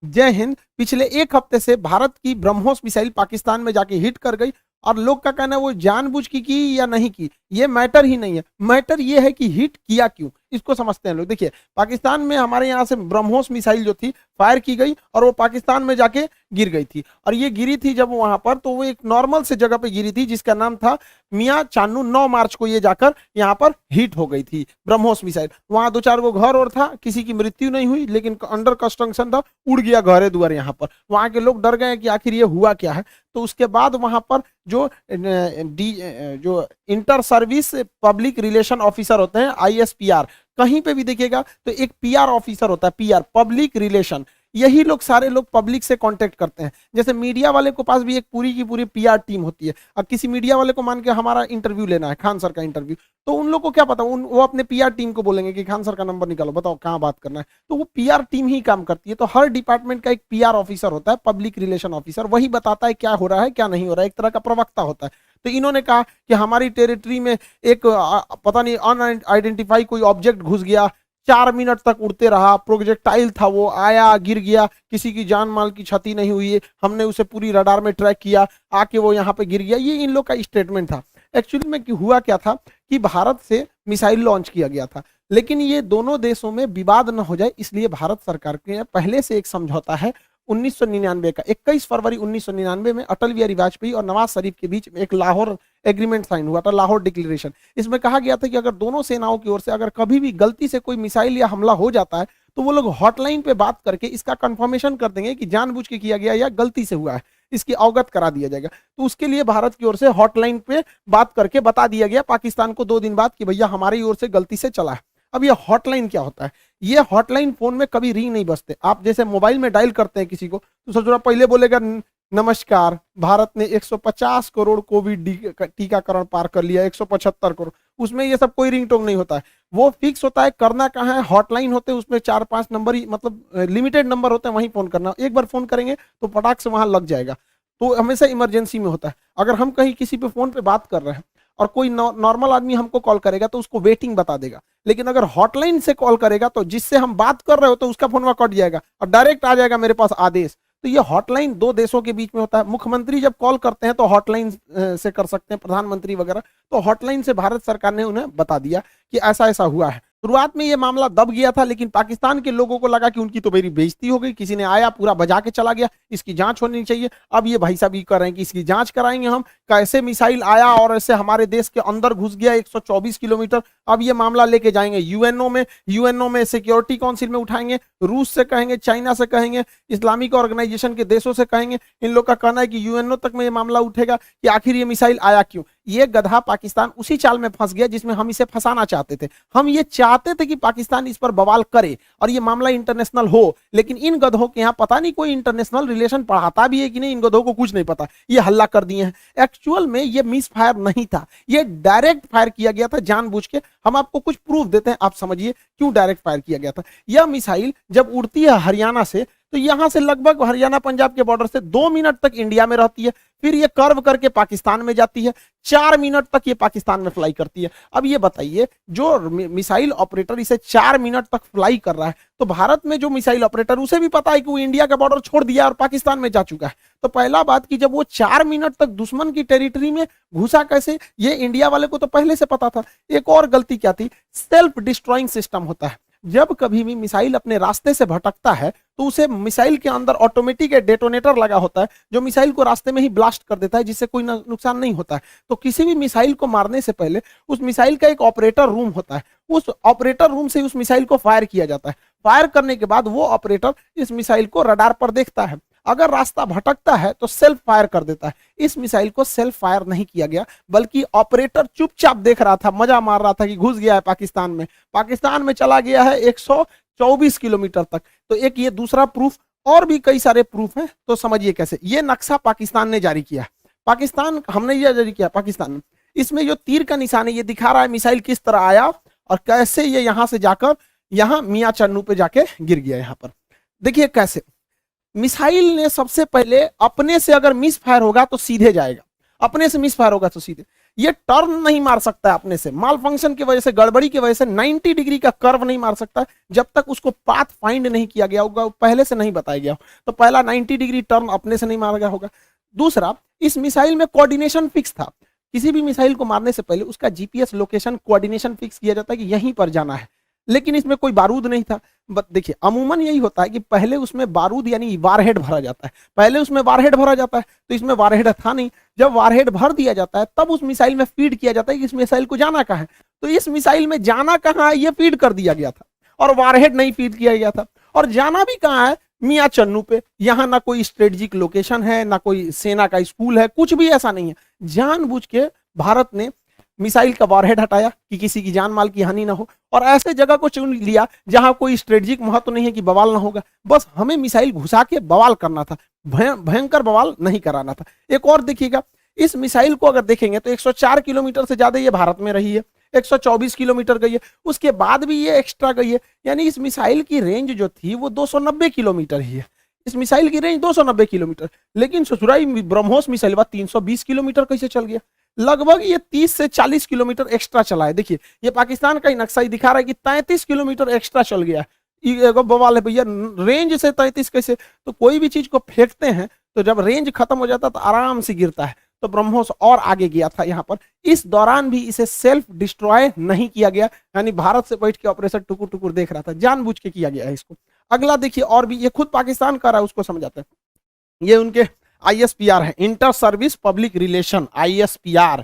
जय हिंद। पिछले एक हफ्ते से भारत की ब्रह्मोस मिसाइल पाकिस्तान में जाके हिट कर गई और लोग का कहना है वो जानबूझ की या नहीं की, ये मैटर ही नहीं है। मैटर ये है कि हिट किया क्यों, इसको समझते हैं लोग। देखिए, पाकिस्तान में हमारे यहाँ से ब्रह्मोस मिसाइल जो थी फायर की गई और वो पाकिस्तान में जाके गिर गई थी। और ये गिरी थी जब वहां पर, तो वो एक नॉर्मल से जगह पे गिरी थी जिसका नाम था मियाँ चानू। 9 मार्च को ये जाकर यहाँ पर हिट हो गई थी ब्रह्मोस मिसाइल। वहां 2-4 गो घर और था, किसी की मृत्यु नहीं हुई, लेकिन अंडर कंस्ट्रक्शन था, उड़ गया घरे दुआर। यहाँ पर वहां के लोग डर गए कि आखिर ये हुआ क्या है। तो उसके बाद वहां पर जो जो inter service public relation officer होते हैं, ISPR, कहीं पे भी देखिएगा तो एक PR ऑफिसर होता है, PR पब्लिक रिलेशन। यही लोग सारे लोग पब्लिक से कांटेक्ट करते हैं। जैसे मीडिया वाले को पास भी एक पूरी की पूरी PR टीम होती है। अब किसी मीडिया वाले को मान के हमारा इंटरव्यू लेना है, खान सर का इंटरव्यू, तो उन लोग को क्या पता, वो अपने PR टीम को बोलेंगे कि खान सर का नंबर निकालो, बताओ कहाँ बात करना है। तो वो PR टीम ही काम करती है। तो हर डिपार्टमेंट का एक PR ऑफिसर होता है, पब्लिक रिलेशन ऑफिसर, वही बताता है क्या हो रहा है क्या नहीं हो रहा है, एक तरह का प्रवक्ता होता है। तो इन्होंने कहा कि हमारी टेरिटरी में एक पता नहीं अनआइडेंटिफाई कोई ऑब्जेक्ट घुस गया, 4 मिनट तक उड़ते रहा, प्रोजेक्टाइल था, वो आया गिर गया, किसी की जान माल की क्षति नहीं हुई है, हमने उसे पूरी रडार में ट्रैक किया, आके वो यहाँ पे गिर गया। ये इन लोग का स्टेटमेंट था। एक्चुअली में हुआ क्या था कि भारत से मिसाइल लॉन्च किया गया था, लेकिन ये दोनों देशों में विवाद न हो जाए इसलिए भारत सरकार के पहले से एक समझौता है 1999 का। 21 फरवरी 1999 में अटल बिहारी वाजपेयी और नवाज शरीफ के बीच एक लाहौर एग्रीमेंट साइन हुआ था, लाहौर डिक्लेरेशन। इसमें कहा गया था कि अगर दोनों सेनाओं की ओर से अगर कभी भी गलती से कोई मिसाइल या हमला हो जाता है तो वो लोग हॉटलाइन पे बात करके इसका कंफर्मेशन कर देंगे कि जानबूझ के किया गया या गलती से हुआ है, इसकी अवगत करा दिया जाएगा। तो उसके लिए भारत की ओर से हॉटलाइन पे बात करके बता दिया गया पाकिस्तान को 2 दिन बाद कि भैया हमारी ओर से गलती से चला है। अब ये हॉटलाइन क्या होता है? ये हॉटलाइन फोन में कभी रिंग नहीं बजते। आप जैसे मोबाइल में डायल करते हैं किसी को, तो सबसे पहले बोलेगा नमस्कार, भारत ने 150 करोड़ कोविड टीकाकरण पार कर लिया, 175 करोड़। उसमें ये सब कोई रिंगटोन नहीं होता है, वो फिक्स होता है। करना कहाँ है, हॉटलाइन होते हैं, उसमें 4-5 नंबर ही, मतलब लिमिटेड नंबर होते हैं, वहीं फोन करना। एक बार फोन करेंगे तो पटाख से वहां लग जाएगा। तो हमेशा इमरजेंसी में होता है। अगर हम कहीं किसी पे फोन पे बात कर रहे हैं और कोई नॉर्मल आदमी हमको कॉल करेगा तो उसको वेटिंग बता देगा, लेकिन अगर हॉटलाइन से कॉल करेगा तो जिससे हम बात कर रहे हो तो उसका फोन वहां कट जाएगा और डायरेक्ट आ जाएगा मेरे पास आदेश। तो ये हॉटलाइन 2 देशों के बीच में होता है। मुख्यमंत्री जब कॉल करते हैं तो हॉटलाइन से कर सकते हैं, प्रधानमंत्री वगैरह। तो हॉटलाइन से भारत सरकार ने उन्हें बता दिया कि ऐसा ऐसा हुआ है। शुरुआत में ये मामला दब गया था, लेकिन पाकिस्तान के लोगों को लगा कि उनकी तो मेरी बेइज्जती हो गई, किसी ने आया पूरा बजा के चला गया, इसकी जांच होनी चाहिए। अब ये भाई साहब ये कर रहे हैं कि इसकी जांच कराएंगे हम, कैसे मिसाइल आया और ऐसे हमारे देश के अंदर घुस गया 124 किलोमीटर। अब ये मामला लेके जाएंगे यूएनओ में सिक्योरिटी काउंसिल में उठाएंगे, रूस से कहेंगे, चाइना से कहेंगे, इस्लामिक ऑर्गेनाइजेशन के देशों से कहेंगे। इन लोग का कहना है कि यूएनओ तक में ये मामला उठेगा कि आखिर ये मिसाइल आया क्यों। ये गधा पाकिस्तान उसी चाल में फंस गया जिसमें हम इसे फंसाना चाहते थे। हम ये चाहते थे कि पाकिस्तान इस पर बवाल करे और ये मामला इंटरनेशनल हो, लेकिन इन गधों के यहाँ पता नहीं कोई इंटरनेशनल रिलेशन पढ़ाता भी है कि नहीं, इन गधों को कुछ नहीं पता, ये हल्ला कर दिए हैं। एक्चुअल में ये मिस फायर नहीं था, ये डायरेक्ट फायर किया गया था जानबूझ के। हम आपको कुछ प्रूफ देते हैं, आप समझिए क्यों डायरेक्ट फायर किया गया था। यह मिसाइल जब उड़ती है हरियाणा से, तो यहां से लगभग हरियाणा पंजाब के बॉर्डर से 2 मिनट तक इंडिया में रहती है, फिर ये कर्व करके पाकिस्तान में जाती है, 4 मिनट तक ये पाकिस्तान में फ्लाई करती है। अब ये बताइए, जो मिसाइल ऑपरेटर इसे 4 मिनट तक फ्लाई कर रहा है, तो भारत में जो मिसाइल ऑपरेटर, उसे भी पता है कि वो इंडिया का बॉर्डर छोड़ दिया और पाकिस्तान में जा चुका है। तो पहला बात कि जब वो 4 मिनट तक दुश्मन की टेरिटरी में घुसा कैसे, ये इंडिया वाले को तो पहले से पता था। एक और गलती क्या थी, सेल्फ डिस्ट्रॉइंग सिस्टम होता है। जब कभी भी मिसाइल अपने रास्ते से भटकता है तो उसे मिसाइल के अंदर ऑटोमेटिक डेटोनेटर लगा होता है जो मिसाइल को रास्ते में ही ब्लास्ट कर देता है, जिससे कोई नुकसान नहीं होता है। तो किसी भी मिसाइल को मारने से पहले उस मिसाइल का एक ऑपरेटर रूम होता है, उस ऑपरेटर रूम से उस मिसाइल को फायर किया जाता है। फायर करने के बाद वो ऑपरेटर इस मिसाइल को रडार पर देखता है, अगर रास्ता भटकता है तो सेल्फ फायर कर देता है। इस मिसाइल को सेल्फ फायर नहीं किया गया, बल्कि ऑपरेटर चुपचाप देख रहा था, मजा मार रहा था कि घुस गया है पाकिस्तान में चला गया है 124 किलोमीटर तक। तो एक ये दूसरा प्रूफ, और भी कई सारे प्रूफ हैं। तो समझिए कैसे ये नक्शा पाकिस्तान ने जारी किया, हमने ये जारी किया पाकिस्तान ने। इसमें जो तीर का निशान है ये दिखा रहा है मिसाइल किस तरह आया और कैसे ये यहां से जाकर यहां मियां चन्नू पे जाके गिर गया। यहां पर देखिए कैसे मिसाइल ने सबसे पहले अपने से अगर मिस फायर होगा तो सीधे जाएगा, अपने से मिस फायर होगा तो सीधे। ये टर्न नहीं मार सकता है अपने से, माल फंक्शन की वजह से, गड़बड़ी की वजह से 90 डिग्री का कर्व नहीं मार सकता जब तक उसको पाथ फाइंड नहीं किया गया होगा, पहले से नहीं बताया गया हो। तो पहला 90 डिग्री टर्न अपने से नहीं मारा गया होगा। दूसरा, इस मिसाइल में कोऑर्डिनेशन फिक्स था। किसी भी मिसाइल को मारने से पहले उसका जीपीएस लोकेशन कोऑर्डिनेशन फिक्स किया जाता है कि यहीं पर जाना है, लेकिन इसमें कोई बारूद नहीं था। देखिए अमूमन यही होता है कि पहले उसमें बारूद यानी वारहेड भरा जाता है, पहले उसमें वारहेड भरा जाता है, तो इसमें वारहेड था नहीं। जब वारहेड भर दिया जाता है तब उस मिसाइल में फीड किया जाता है कि इस मिसाइल को जाना कहाँ है। तो इस मिसाइल में जाना कहाँ है ये फीड कर दिया गया था, और वारहेड नहीं फीड किया गया था। और जाना भी कहाँ है, मियाँ चन्नू पे। यहाँ ना कोई स्ट्रेटेजिक लोकेशन है, ना कोई सेना का स्कूल है, कुछ भी ऐसा नहीं है। जानबूझ के भारत ने मिसाइल का वारहेड हटाया कि किसी की जान माल की हानि ना हो, और ऐसे जगह को चुन लिया जहां कोई स्ट्रेटेजिक महत्व नहीं है कि बवाल ना होगा। बस हमें मिसाइल घुसा के बवाल करना था, भयंकर बवाल नहीं कराना था। एक और देखिएगा, इस मिसाइल को अगर देखेंगे तो 104 किलोमीटर से ज्यादा ये भारत में रही है, 124 किलोमीटर गई है, उसके बाद भी ये एक्स्ट्रा गई है। यानी इस मिसाइल की रेंज जो थी वो 290 किलोमीटर ही है। इस मिसाइल की रेंज 290 किलोमीटर, लेकिन ससुराई ब्रह्मोस मिसाइल 320 किलोमीटर कैसे चल गया। लगभग ये 30 से 40 किलोमीटर एक्स्ट्रा चला है। देखिए ये पाकिस्तान का ही नक्शा ही दिखा रहा है कि 33 किलोमीटर एक्स्ट्रा चल गया है। बवाल है भैया, रेंज से 33 कैसे। तो कोई भी चीज को फेंकते हैं तो जब रेंज खत्म हो जाता है तो आराम से गिरता है। तो ब्रह्मोस और आगे गया था यहाँ पर। इस दौरान भी इसे सेल्फ डिस्ट्रॉय नहीं किया गया, यानी भारत से बैठ के ऑपरेशन टुकुर टुकुर देख रहा था, जानबूझ के किया गया है इसको। अगला देखिए, और भी ये खुद पाकिस्तान कर रहा है, उसको समझाते हैं। ये उनके ISPR है, inter service public relation, ISPR।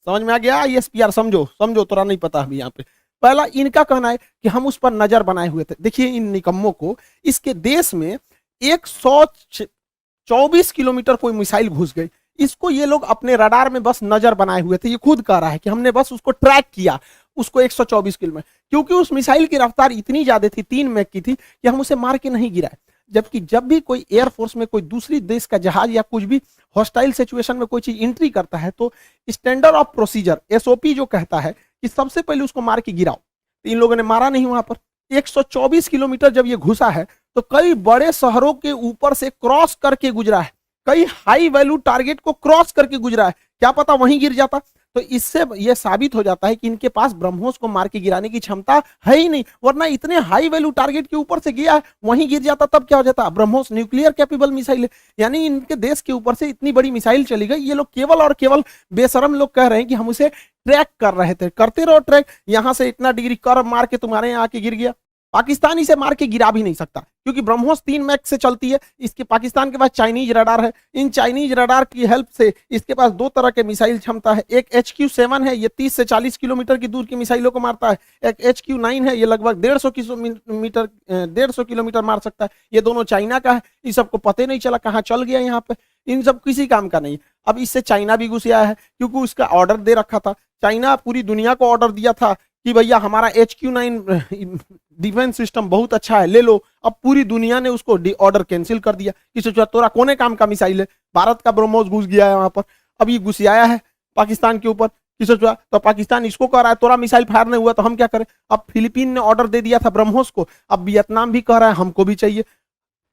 समझ में आ गया? ISPR समझो, समझो, तोरा नहीं पता अभी यहाँ पे। पहला इनका कहना है कि हम उस पर नजर बनाए हुए थे। देखिए इन निकम्मों को, इसके देश में 124 किलोमीटर कोई मिसाइल घुस गई, इसको ये लोग अपने रडार में बस नजर बनाए हुए थे। ये खुद कह रहा है कि हमने बस उसको ट्रैक किया, उसको 124 किलोमीटर, क्योंकि उस मिसाइल की रफ्तार इतनी ज्यादा थी, 3 मैक की थी, कि हम उसे मार के नहीं गिराए। जबकि जब भी कोई एयरफोर्स में कोई दूसरी देश का जहाज या कुछ भी हॉस्टाइल सिचुएशन में कोई चीज एंट्री करता है तो स्टैंडर्ड ऑफ प्रोसीजर SOP जो कहता है कि सबसे पहले उसको मार के गिराओ। तो इन लोगों ने मारा नहीं वहां पर। 124 किलोमीटर जब ये घुसा है तो कई बड़े शहरों के ऊपर से क्रॉस करके गुजरा है, कई हाई वैल्यू टारगेट को क्रॉस करके गुजरा है। क्या पता वहीं गिर जाता। तो इससे यह साबित हो जाता है कि इनके पास ब्रह्मोस को मार के गिराने की क्षमता है ही नहीं, वरना इतने हाई वैल्यू टारगेट के ऊपर से गया है, वहीं गिर जाता तब क्या हो जाता। ब्रह्मोस न्यूक्लियर कैपेबल मिसाइल है, यानी इनके देश के ऊपर से इतनी बड़ी मिसाइल चली गई। ये लोग केवल और केवल बेशरम लोग कह रहे हैं कि हम उसे ट्रैक कर रहे थे। करते रहो ट्रैक, यहां से इतना डिग्री कर्व मार के तुम्हारे यहाँ आके गिर गया। पाकिस्तान इसे मार के गिरा भी नहीं सकता, क्योंकि ब्रह्मोस 3 मैक से चलती है। इसके पाकिस्तान के पास चाइनीज रडार है, इन चाइनीज रडार की हेल्प से इसके पास 2 तरह के मिसाइल क्षमता है। एक HQ-7 है, ये 30 से 40 किलोमीटर की दूर की मिसाइलों को मारता है। एक HQ-9 है, ये लगभग 150 किलोमीटर मार सकता है। ये दोनों चाइना का है। इस सबको पता नहीं चला कहाँ चल गया यहाँ पे, इन सब किसी काम का नहीं। अब इससे चाइना भी घुस आया है, क्योंकि उसका ऑर्डर दे रखा था। चाइना पूरी दुनिया को ऑर्डर दिया था कि भैया हमारा HQ-9 डिफेंस सिस्टम बहुत अच्छा है, ले लो। अब पूरी दुनिया ने उसको ऑर्डर कैंसिल कर दिया कि सोचा तोरा कोने काम का मिसाइल है। भारत का ब्रह्मोस घुस गया है वहां पर, अब ये घुस आया है पाकिस्तान के ऊपर। किसो तो पाकिस्तान इसको कह रहा है तोरा मिसाइल फायर नहीं हुआ तो हम क्या करें। अब फिलीपीन ने ऑर्डर दे दिया था ब्रह्मोस को, अब वियतनाम भी कह रहा है हमको भी चाहिए,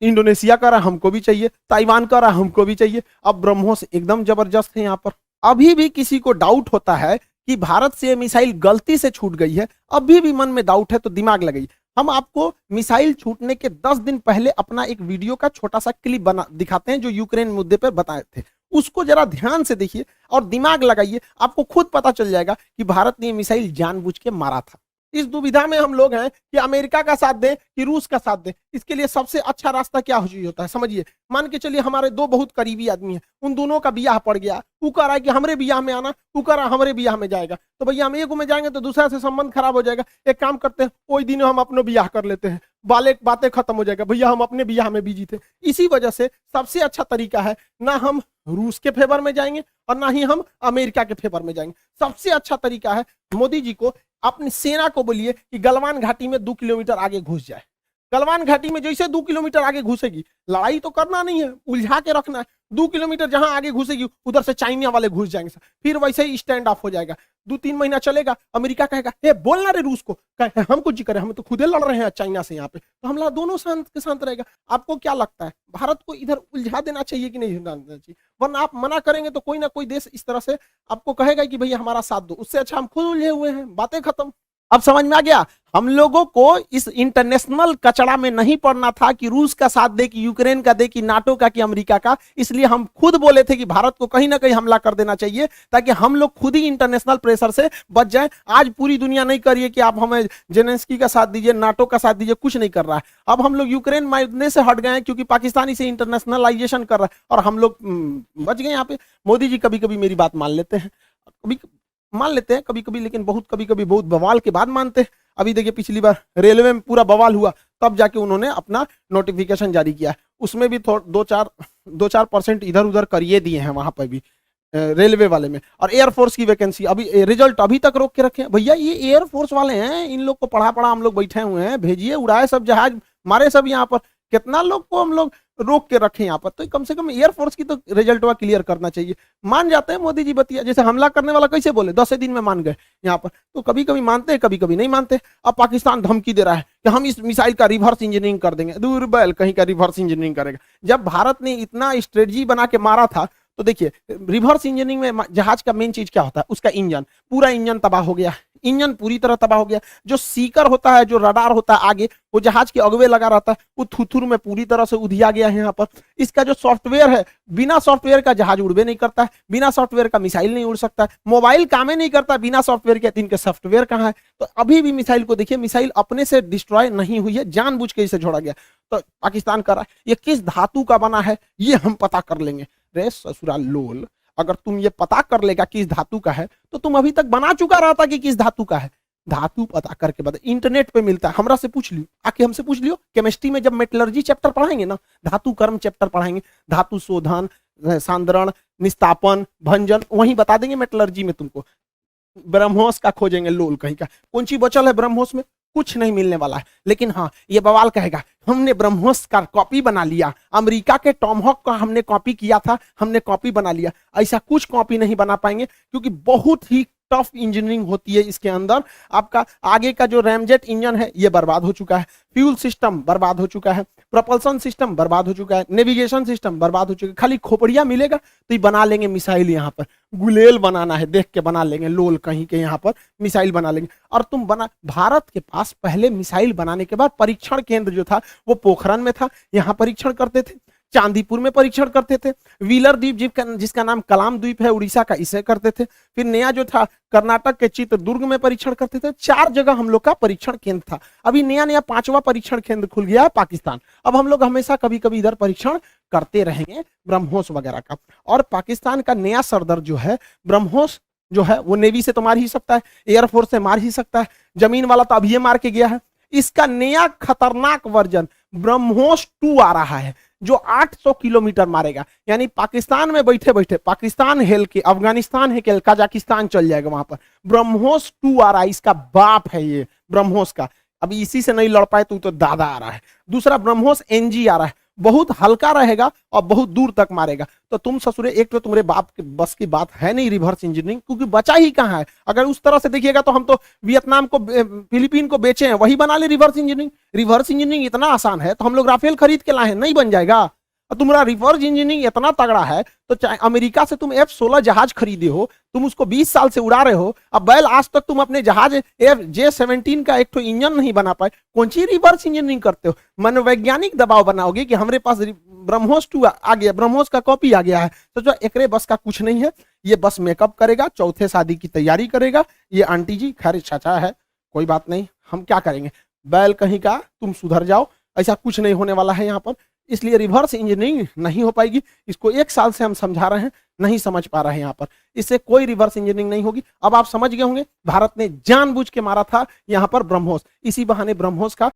इंडोनेशिया कह रहा है हमको भी चाहिए, ताइवान कह रहा है हमको भी चाहिए। अब ब्रह्मोस एकदम जबरदस्त है यहाँ पर। अभी भी किसी को डाउट होता है कि भारत से मिसाइल गलती से छूट गई है, अभी भी मन में डाउट है तो दिमाग लगाइए। हम आपको मिसाइल छूटने के 10 दिन पहले अपना एक वीडियो का छोटा सा क्लिप बना दिखाते हैं, जो यूक्रेन मुद्दे पर बताए थे। उसको जरा ध्यान से देखिए और दिमाग लगाइए, आपको खुद पता चल जाएगा कि भारत ने मिसाइल जानबूझ के मारा था। इस दुविधा में हम लोग हैं कि अमेरिका का साथ दें कि रूस का साथ दें। इसके लिए सबसे अच्छा रास्ता क्या होता है समझिए। मान के चलिए हमारे 2 बहुत करीबी आदमी हैं, उन दोनों का बियाह पड़ गया, वो कह रहा है कि हमरे बियाह में आना, वो कह रहा है हमरे बियाह में जाएगा। तो भैया हम एक में जाएंगे तो दूसरा से संबंध खराब हो जाएगा। एक काम करते हैं, वही दिन हम अपने बियाह कर लेते हैं, बातें खत्म हो जाएगा। भैया हम अपने बियाह में बिजी थे। इसी वजह से सबसे अच्छा तरीका है, ना हम रूस के फेवर में जाएंगे और ना ही हम अमेरिका के फेवर में जाएंगे। सबसे अच्छा तरीका है मोदी जी को अपनी सेना को बोलिए कि गलवान घाटी में 2 किलोमीटर आगे घुस जाए। गलवान घाटी में जैसे 2 किलोमीटर आगे घुसेगी, लड़ाई तो करना नहीं है, उलझा के रखना है। 2 किलोमीटर जहां आगे घुसेगी उधर से चाइना वाले घुस जाएंगे, फिर वैसे ही स्टैंड ऑफ हो जाएगा। 2-3 महीना चलेगा, अमेरिका कहेगा हे बोलना रे रूस को, कहे हम कुछ जी करे, हम तो खुदे लड़ रहे हैं चाइना से यहाँ पे, तो हमला दोनों शांत के शांत रहेगा। आपको क्या लगता है भारत को इधर उलझा देना चाहिए कि नहीं देना चाहिए? वरना आप मना करेंगे तो कोई ना कोई देश इस तरह से आपको कहेगा कि भैया हमारा साथ दो, उससे अच्छा हम खुद उलझे हुए हैं, बातें खत्म। अब समझ में आ गया, हम लोगों को इस इंटरनेशनल कचड़ा में नहीं पड़ना था कि रूस का साथ दे, कि यूक्रेन का दे, कि नाटो का, कि अमेरिका का। इसलिए हम खुद बोले थे कि भारत को कहीं ना कहीं हमला कर देना चाहिए, ताकि हम लोग खुद ही इंटरनेशनल प्रेशर से बच जाएं। आज पूरी दुनिया नहीं कर रही है कि आप हमें जेलेंस्की का साथ दीजिए, नाटो का साथ दीजिए, कुछ नहीं कर रहा है। अब हम लोग यूक्रेन मारने से हट गए हैं क्योंकि पाकिस्तान इसे इंटरनेशनलाइजेशन कर रहा है और हम लोग बच गए यहाँ पे। मोदी जी कभी कभी मेरी बात मान लेते हैं, कभी मान लेते हैं कभी कभी, लेकिन बहुत कभी कभी बहुत बवाल के बाद मानते हैं। अभी देखिए पिछली बार रेलवे में पूरा बवाल हुआ, तब जाके उन्होंने अपना नोटिफिकेशन जारी किया, उसमें भी 2-4% इधर उधर करिए दिए हैं वहां पर भी रेलवे वाले में। और एयरफोर्स की वैकेंसी अभी रिजल्ट अभी तक रोक के रखे हैं। भैया ये एयरफोर्स वाले हैं, इन लोग को पढ़ा पढ़ा हम लोग बैठे हुए हैं, भेजिए, उड़ाए सब जहाज, मारे सब यहाँ पर। कितना लोग को हम लोग रोक के रखे यहाँ पर, तो कम से कम एयरफोर्स की तो रिजल्ट हुआ क्लियर करना चाहिए। मान जाते हैं मोदी जी बतिया, जैसे हमला करने वाला कैसे बोले 10 दिन में मान गए यहाँ पर, तो कभी कभी मानते हैं कभी कभी नहीं मानते। अब पाकिस्तान धमकी दे रहा है कि हम इस मिसाइल का रिवर्स इंजीनियरिंग कर देंगे। दूर बैल कहीं का रिवर्स इंजीनियरिंग करेगा, जब भारत ने इतना स्ट्रेटजी बना के मारा था। तो देखिए रिवर्स इंजीनियरिंग में जहाज का मेन चीज क्या होता है, उसका इंजन, पूरा इंजन तबाह हो गया, इंजन पूरी तरह तबाह हो गया। जो सीकर होता है, जो रडार होता है आगे, वो जहाज के अगवे लगा रहता है, वो थुथुर में पूरी तरह से उधिया गया है यहाँ पर। इसका जो सॉफ्टवेयर है, बिना सॉफ्टवेयर का जहाज उड़बे नहीं करता है, बिना सॉफ्टवेयर का मिसाइल नहीं उड़ सकता है, मोबाइल काम नहीं करता बिना सॉफ्टवेयर के। इनके सॉफ्टवेयर कहाँ है? तो अभी भी मिसाइल को देखिए, मिसाइल अपने से डिस्ट्रॉय नहीं हुई है, जानबूझ के इसे छोड़ा गया। तो पाकिस्तान कर रहा है, ये किस धातु का बना है ये हम पता कर लेंगे। रे ससुराल लोल, अगर तुम ये पता कर लेगा किस धातु का है, तो तुम अभी तक बना चुका रहता कि किस धातु का है। धातु पता करके बता, इंटरनेट पे मिलता है, हमरा से पूछ लियो, आके हमसे पूछ लियो। केमिस्ट्री में जब मेटलर्जी चैप्टर पढ़ाएंगे ना, धातु कर्म चैप्टर पढ़ाएंगे, धातु शोधन, सांद्रण, निस्तापन, भंजन, वहीं बता देंगे मेटलर्जी में तुमको। ब्रह्मोस का खोजेंगे लोल कहीं का, कौन सी बचल है ब्रह्मोस में? कुछ नहीं मिलने वाला है। लेकिन हाँ, ये बवाल कहेगा हमने ब्रह्मोस का कॉपी बना लिया, अमेरिका के टॉमहॉक का हमने कॉपी किया था, हमने कॉपी बना लिया। ऐसा कुछ कॉपी नहीं बना पाएंगे, क्योंकि बहुत ही टफ इंजीनियरिंग होती है इसके अंदर। आपका आगे का जो रैमजेट इंजन है ये बर्बाद हो चुका है, फ्यूल सिस्टम बर्बाद हो चुका है, प्रोपल्सन सिस्टम बर्बाद हो चुका है, नेविगेशन सिस्टम बर्बाद हो चुका है। खाली खोपड़िया मिलेगा तो ये बना लेंगे मिसाइल। यहाँ पर गुलेल बनाना है, देख के बना लेंगे, लोल कहीं के यहाँ पर मिसाइल बना लेंगे। और तुम बना, भारत के पास पहले मिसाइल बनाने के बाद परीक्षण केंद्र जो था वो पोखरण में था, यहाँ परीक्षण करते थे, चांदीपुर में परीक्षण करते थे, व्हीलर द्वीप जिसका नाम कलाम द्वीप है उड़ीसा का, इसे करते थे। फिर नया जो था कर्नाटक के चित्रदुर्ग में परीक्षण करते थे। 4 जगह हम लोग का परीक्षण केंद्र था। अभी नया नया 5वां परीक्षण केंद्र खुल गया है पाकिस्तान। अब हम लोग हमेशा कभी कभी इधर परीक्षण करते रहेंगे ब्रह्मोस वगैरह का। और पाकिस्तान का नया सरदर जो है ब्रह्मोस जो है, वो नेवी से तो मार ही सकता है, एयरफोर्स से मार ही सकता है, जमीन वाला तो अभी ये मार के गया है। इसका नया खतरनाक वर्जन ब्रह्मोस 2 आ रहा है, जो 800 किलोमीटर मारेगा। यानी पाकिस्तान में बैठे बैठे पाकिस्तान हेल के, अफगानिस्तान है के, कजाकिस्तान चल जाएगा वहां पर। ब्रह्मोस 2 आ रहा है, इसका बाप है ये ब्रह्मोस का। अभी इसी से नहीं लड़ पाए तो दादा आ रहा है। दूसरा ब्रह्मोस NG आ रहा है, बहुत हल्का रहेगा और बहुत दूर तक मारेगा। तो तुम ससुरे, एक तो तुम्हारे बाप के बस की बात है नहीं रिवर्स इंजीनियरिंग, क्योंकि बचा ही कहाँ है। अगर उस तरह से देखिएगा तो हम तो वियतनाम को, फिलीपीन को बेचे हैं, वही बना ले रिवर्स इंजीनियरिंग। रिवर्स इंजीनियरिंग इतना आसान है तो हम लोग राफेल खरीद के लाए हैं, नहीं बन जाएगा। तुम्हारा रिवर्स इंजीनियरिंग इतना तगड़ा है तो चाहे अमेरिका से तुम F-16 जहाज खरीदे हो, तुम उसको 20 साल से उड़ा रहे हो, अब बैल आज तक तुम अपने जहाज J-17 का एक तो इंजन नहीं बना पाए, कौन सी रिवर्स इंजीनियरिंग करते हो? मनोवैज्ञानिक दबाव बनाओगे कि हमारे पास ब्रह्मोस 2 आ गया, ब्रह्मोस का कॉपी आ गया है, तो जो एकरे बस का कुछ नहीं है। ये बस मेकअप करेगा, चौथे शादी की तैयारी करेगा ये आंटी जी। खैर चाचा है, कोई बात नहीं, हम क्या करेंगे, बैल कहीं का, तुम सुधर जाओ, ऐसा कुछ नहीं होने वाला है यहाँ पर। इसलिए रिवर्स इंजीनियरिंग नहीं हो पाएगी। इसको 1 साल से हम समझा रहे हैं, नहीं समझ पा रहे हैं यहाँ पर। इससे कोई रिवर्स इंजीनियरिंग नहीं होगी। अब आप समझ गए होंगे, भारत ने जानबूझ के मारा था यहाँ पर ब्रह्मोस, इसी बहाने ब्रह्मोस का